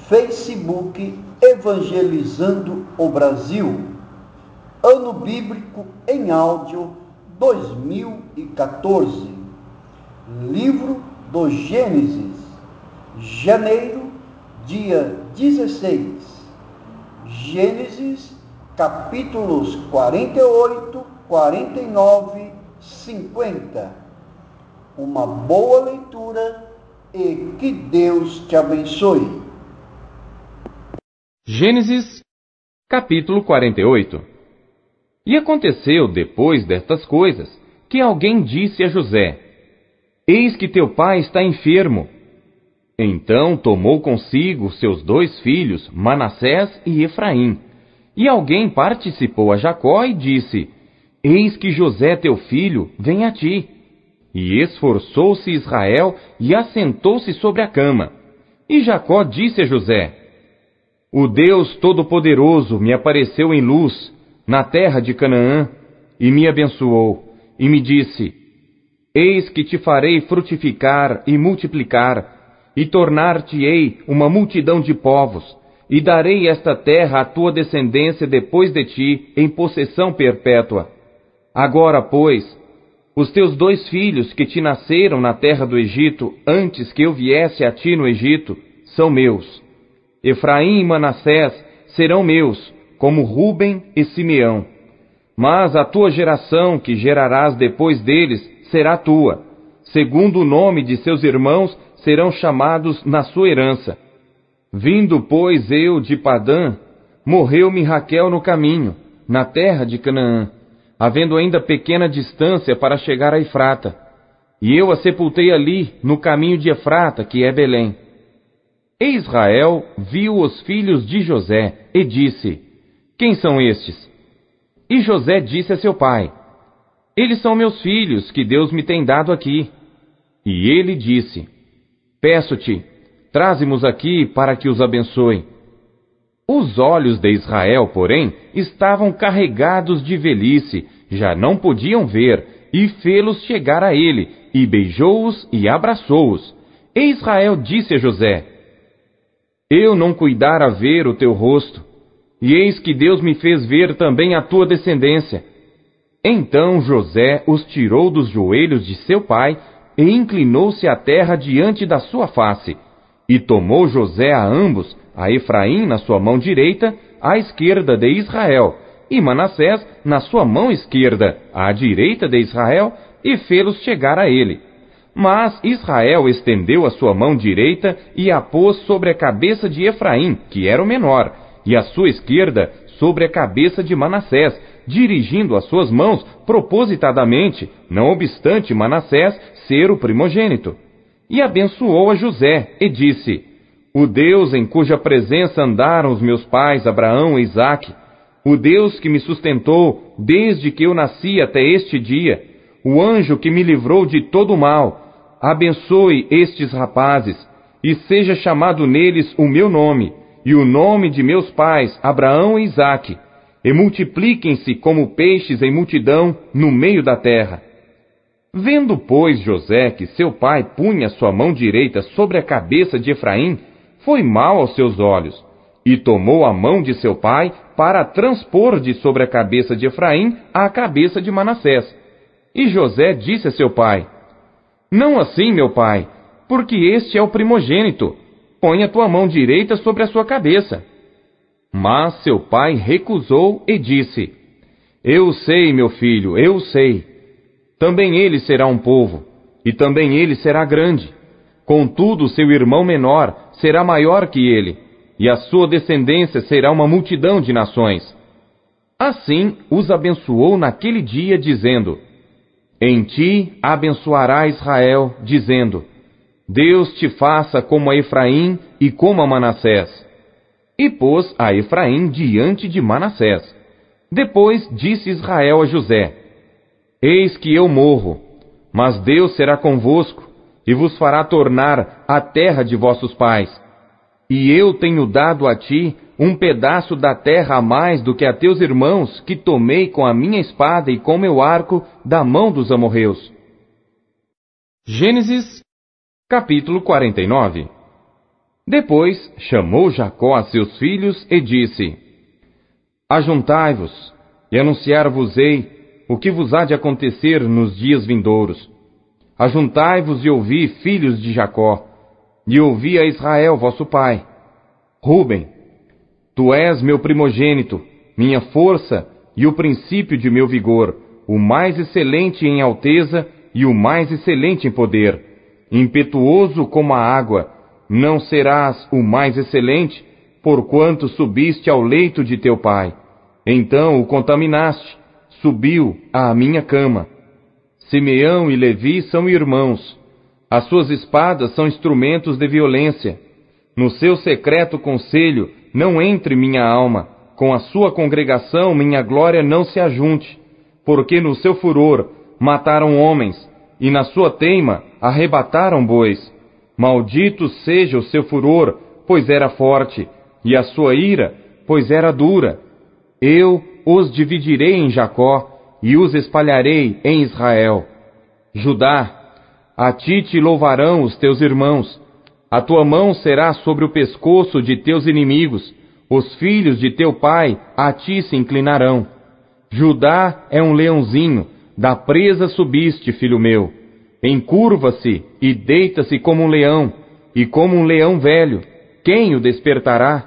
Facebook Evangelizando o Brasil, Ano Bíblico em Áudio 2014, Livro do Gênesis, janeiro, dia 16, Gênesis, capítulos 48, 49, 50. Uma boa leitura e que Deus te abençoe. Gênesis, capítulo 48. E aconteceu, depois destas coisas, que alguém disse a José: Eis que teu pai está enfermo. Então tomou consigo seus 2 filhos, Manassés e Efraim. E alguém participou a Jacó e disse: Eis que José teu filho vem a ti. E esforçou-se Israel e assentou-se sobre a cama. E Jacó disse a José: O Deus Todo-Poderoso me apareceu em luz na terra de Canaã e me abençoou, e me disse: Eis que te farei frutificar e multiplicar, e tornar-te-ei uma multidão de povos, e darei esta terra à tua descendência depois de ti em possessão perpétua. Agora, pois, os teus 2 filhos que te nasceram na terra do Egito, antes que eu viesse a ti no Egito, são meus. Efraim e Manassés serão meus, como Ruben e Simeão. Mas a tua geração, que gerarás depois deles, será tua. Segundo o nome de seus irmãos, serão chamados na sua herança. Vindo, pois, eu de Padã, morreu-me Raquel no caminho, na terra de Canaã, havendo ainda pequena distância para chegar a Efrata. E eu a sepultei ali, no caminho de Efrata, que é Belém. E Israel viu os filhos de José, e disse: Quem são estes? E José disse a seu pai: Eles são meus filhos, que Deus me tem dado aqui. E ele disse: Peço-te, traze-mos aqui para que os abençoe. Os olhos de Israel, porém, estavam carregados de velhice, já não podiam ver, e fê-los chegar a ele, e beijou-os e abraçou-os. E Israel disse a José: Eu não cuidara ver o teu rosto, e eis que Deus me fez ver também a tua descendência. Então José os tirou dos joelhos de seu pai, e inclinou-se à terra diante da sua face. E tomou José a ambos, a Efraim na sua mão direita, à esquerda de Israel, e Manassés na sua mão esquerda, à direita de Israel, e fê-los chegar a ele. Mas Israel estendeu a sua mão direita e a pôs sobre a cabeça de Efraim, que era o menor, e a sua esquerda sobre a cabeça de Manassés, dirigindo as suas mãos propositadamente, não obstante Manassés ser o primogênito. E abençoou a José, e disse: O Deus em cuja presença andaram os meus pais Abraão e Isaque, o Deus que me sustentou desde que eu nasci até este dia, o anjo que me livrou de todo o mal, abençoe estes rapazes, e seja chamado neles o meu nome, e o nome de meus pais Abraão e Isaque, e multipliquem-se como peixes em multidão no meio da terra. Vendo, pois, José que seu pai punha sua mão direita sobre a cabeça de Efraim, foi mal aos seus olhos, e tomou a mão de seu pai para transpor de sobre a cabeça de Efraim à cabeça de Manassés. E José disse a seu pai: Não assim, meu pai, porque este é o primogênito. Põe a tua mão direita sobre a sua cabeça. Mas seu pai recusou e disse: Eu sei, meu filho, eu sei. Também ele será um povo, e também ele será grande. Contudo, seu irmão menor será maior que ele, e a sua descendência será uma multidão de nações. Assim os abençoou naquele dia, dizendo: Em ti abençoará Israel, dizendo: Deus te faça como a Efraim e como a Manassés. E pôs a Efraim diante de Manassés. Depois disse Israel a José: Eis que eu morro, mas Deus será convosco, e vos fará tornar a terra de vossos pais. E eu tenho dado a ti um pedaço da terra a mais do que a teus irmãos, que tomei com a minha espada e com meu arco da mão dos amorreus. Gênesis, capítulo 49. Depois chamou Jacó a seus filhos e disse: Ajuntai-vos, e anunciar-vos-ei o que vos há de acontecer nos dias vindouros. Ajuntai-vos e ouvi, filhos de Jacó, e ouvi a Israel, vosso pai. Ruben, tu és meu primogênito, minha força e o princípio de meu vigor, o mais excelente em alteza e o mais excelente em poder. Impetuoso como a água, não serás o mais excelente, porquanto subiste ao leito de teu pai. Então o contaminaste, subiu à minha cama. Simeão e Levi são irmãos. As suas espadas são instrumentos de violência. No seu secreto conselho não entre minha alma. Com a sua congregação minha glória não se ajunte. Porque no seu furor mataram homens, e na sua teima arrebataram bois. Maldito seja o seu furor, pois era forte, e a sua ira, pois era dura. Eu os dividirei em Jacó, e os espalharei em Israel. Judá, a ti te louvarão os teus irmãos. A tua mão será sobre o pescoço de teus inimigos. Os filhos de teu pai a ti se inclinarão. Judá é um leãozinho, da presa subiste, filho meu. Encurva-se e deita-se como um leão, e como um leão velho. Quem o despertará?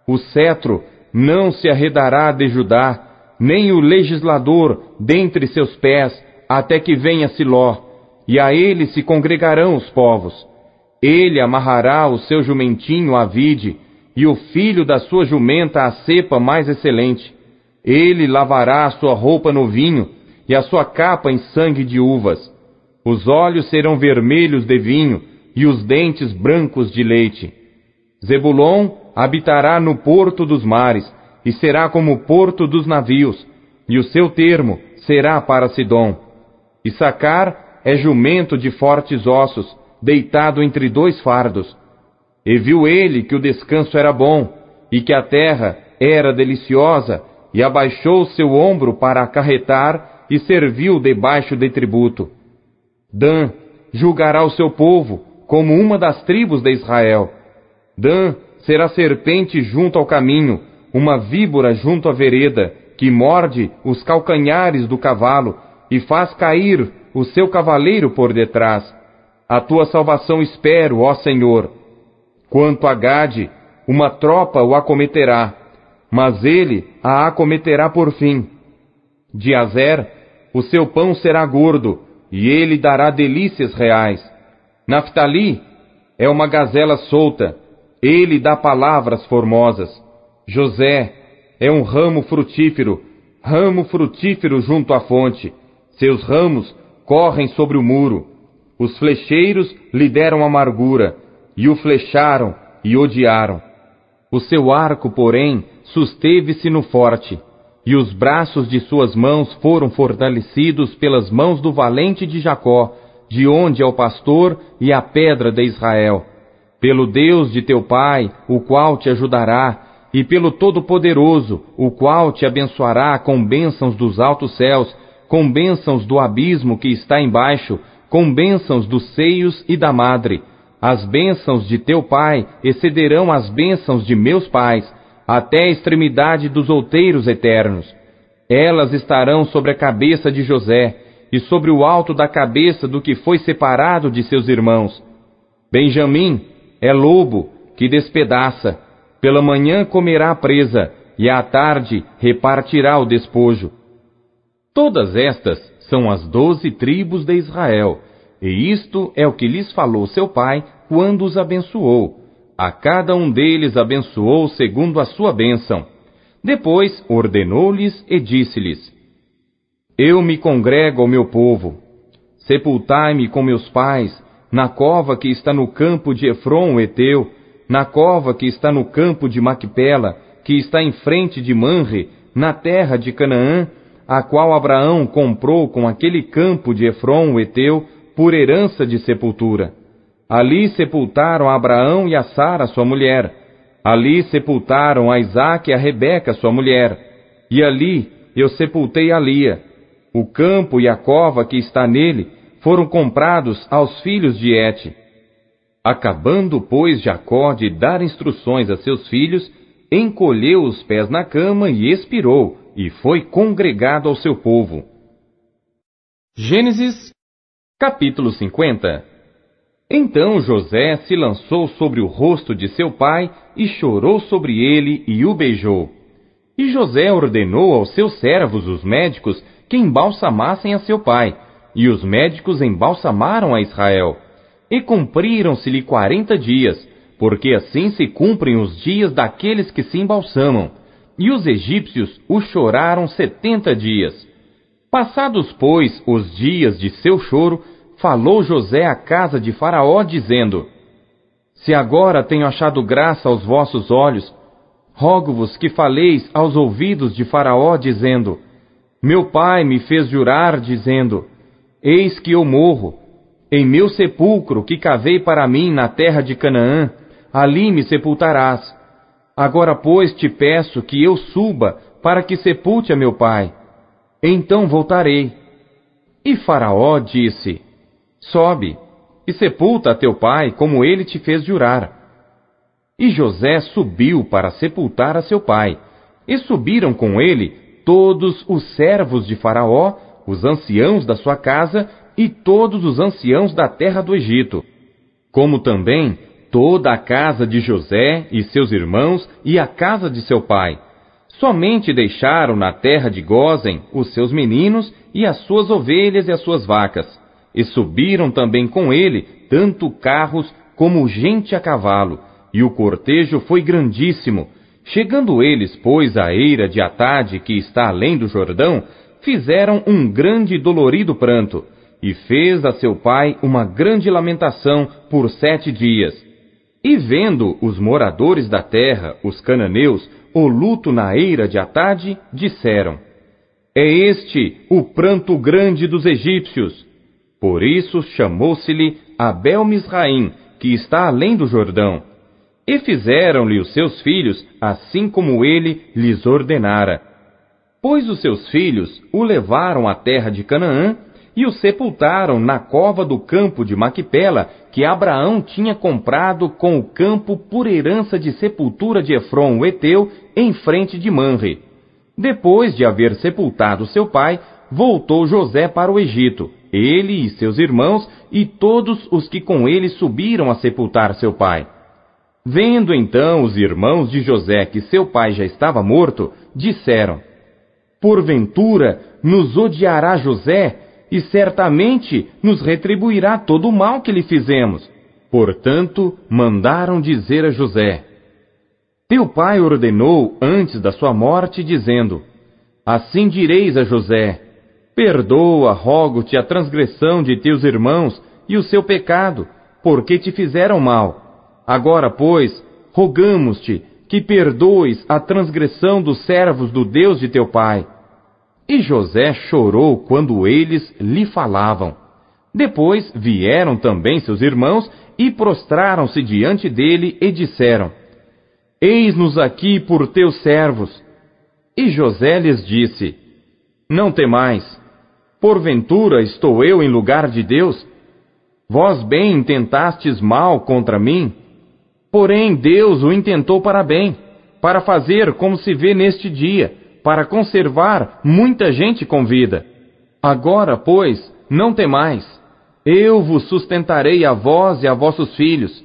O cetro não se arredará de Judá, nem o legislador dentre seus pés, até que venha Siló, e a ele se congregarão os povos. Ele amarrará o seu jumentinho à vide, e o filho da sua jumenta à cepa mais excelente. Ele lavará a sua roupa no vinho, e a sua capa em sangue de uvas. Os olhos serão vermelhos de vinho, e os dentes brancos de leite. Zebulon habitará no porto dos mares, e será como o porto dos navios, e o seu termo será para Sidom. Issacar é jumento de fortes ossos, deitado entre dois fardos. E viu ele que o descanso era bom, e que a terra era deliciosa, e abaixou seu ombro para acarretar, e serviu debaixo de tributo. Dan julgará o seu povo, como uma das tribos de Israel. Dan será serpente junto ao caminho, uma víbora junto à vereda, que morde os calcanhares do cavalo, e faz cair o seu cavaleiro por detrás. A tua salvação espero, ó Senhor. Quanto a Gade, uma tropa o acometerá, mas ele a acometerá por fim. De Azer, o seu pão será gordo, e ele dará delícias reais. Naftali é uma gazela solta, ele dá palavras formosas. José é um ramo frutífero junto à fonte. Seus ramos correm sobre o muro. Os flecheiros lhe deram amargura, e o flecharam e odiaram. O seu arco, porém, susteve-se no forte, e os braços de suas mãos foram fortalecidos pelas mãos do valente de Jacó, de onde é o pastor e a pedra de Israel. Pelo Deus de teu pai, o qual te ajudará, e pelo Todo-Poderoso, o qual te abençoará com bênçãos dos altos céus, com bênçãos do abismo que está embaixo, com bênçãos dos seios e da madre. As bênçãos de teu pai excederão as bênçãos de meus pais, até a extremidade dos outeiros eternos. Elas estarão sobre a cabeça de José, e sobre o alto da cabeça do que foi separado de seus irmãos. Benjamim é lobo que despedaça. Pela manhã comerá a presa, e à tarde repartirá o despojo. Todas estas são as 12 tribos de Israel, e isto é o que lhes falou seu pai quando os abençoou. A cada um deles abençoou segundo a sua bênção. Depois ordenou-lhes e disse-lhes: Eu me congrego ao meu povo. Sepultai-me com meus pais, na cova que está no campo de Efron o Eteu, na cova que está no campo de Macpela, que está em frente de Manre, na terra de Canaã, a qual Abraão comprou com aquele campo de Efron o Eteu por herança de sepultura. Ali sepultaram a Abraão e a Sara, sua mulher. Ali sepultaram a Isaque e a Rebeca, sua mulher. E ali eu sepultei a Lia. O campo e a cova que está nele foram comprados aos filhos de Et. Acabando, pois, Jacó de dar instruções a seus filhos, encolheu os pés na cama e expirou, e foi congregado ao seu povo. Gênesis, capítulo 50. Então José se lançou sobre o rosto de seu pai e chorou sobre ele e o beijou. E José ordenou aos seus servos, os médicos, que embalsamassem a seu pai, e os médicos embalsamaram a Israel. E cumpriram-se-lhe 40 dias, porque assim se cumprem os dias daqueles que se embalsamam. E os egípcios o choraram 70 dias. Passados, pois, os dias de seu choro, falou José à casa de Faraó, dizendo: Se agora tenho achado graça aos vossos olhos, rogo-vos que faleis aos ouvidos de Faraó, dizendo: Meu pai me fez jurar, dizendo: Eis que eu morro. Em meu sepulcro que cavei para mim na terra de Canaã, ali me sepultarás. Agora, pois, te peço que eu suba para que sepulte a meu pai. Então voltarei. E Faraó disse: Sobe, e sepulta a teu pai, como ele te fez jurar. E José subiu para sepultar a seu pai. E subiram com ele todos os servos de Faraó, os anciãos da sua casa, e todos os anciãos da terra do Egito, como também toda a casa de José e seus irmãos e a casa de seu pai. Somente deixaram na terra de Gósen os seus meninos e as suas ovelhas e as suas vacas. E subiram também com ele tanto carros como gente a cavalo, e o cortejo foi grandíssimo. Chegando eles, pois, à eira de Atade, que está além do Jordão, fizeram um grande e dolorido pranto, e fez a seu pai uma grande lamentação por 7 dias. E vendo os moradores da terra, os cananeus, o luto na eira de Atade, disseram: É este o pranto grande dos egípcios. Por isso chamou-se-lhe Abel-Misraim, que está além do Jordão. E fizeram-lhe os seus filhos, assim como ele lhes ordenara. Pois os seus filhos o levaram à terra de Canaã, e o sepultaram na cova do campo de Maquipela, que Abraão tinha comprado com o campo por herança de sepultura de Efron o Eteu, em frente de Manre. Depois de haver sepultado seu pai, voltou José para o Egito, ele e seus irmãos, e todos os que com ele subiram a sepultar seu pai. Vendo então os irmãos de José que seu pai já estava morto, disseram: Porventura nos odiará José, e certamente nos retribuirá todo o mal que lhe fizemos. Portanto, mandaram dizer a José: Teu pai ordenou antes da sua morte, dizendo: Assim direis a José: Perdoa, rogo-te, a transgressão de teus irmãos e o seu pecado, porque te fizeram mal. Agora, pois, rogamos-te que perdoes a transgressão dos servos do Deus de teu pai. E José chorou quando eles lhe falavam. Depois vieram também seus irmãos e prostraram-se diante dele e disseram: Eis-nos aqui por teus servos. E José lhes disse: Não temais, porventura estou eu em lugar de Deus? Vós bem intentastes mal contra mim, porém Deus o intentou para bem, para fazer como se vê neste dia, para conservar muita gente com vida. Agora, pois, não temais, eu vos sustentarei a vós e a vossos filhos.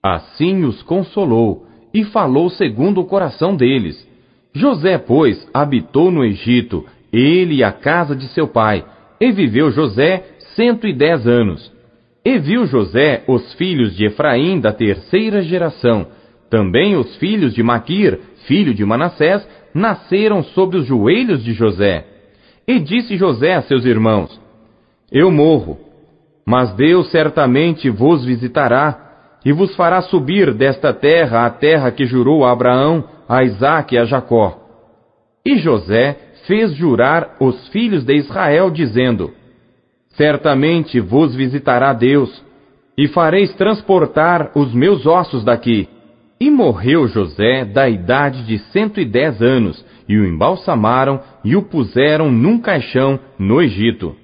Assim os consolou, e falou segundo o coração deles. José, pois, habitou no Egito, ele e a casa de seu pai, e viveu José 110 anos. E viu José os filhos de Efraim da 3ª geração, também os filhos de Maquir, filho de Manassés, nasceram sobre os joelhos de José. E disse José a seus irmãos: Eu morro, mas Deus certamente vos visitará, e vos fará subir desta terra à terra que jurou a Abraão, a Isaque e a Jacó. E José fez jurar os filhos de Israel, dizendo: Certamente vos visitará Deus, e fareis transportar os meus ossos daqui. E morreu José da idade de 110 anos, e o embalsamaram e o puseram num caixão no Egito.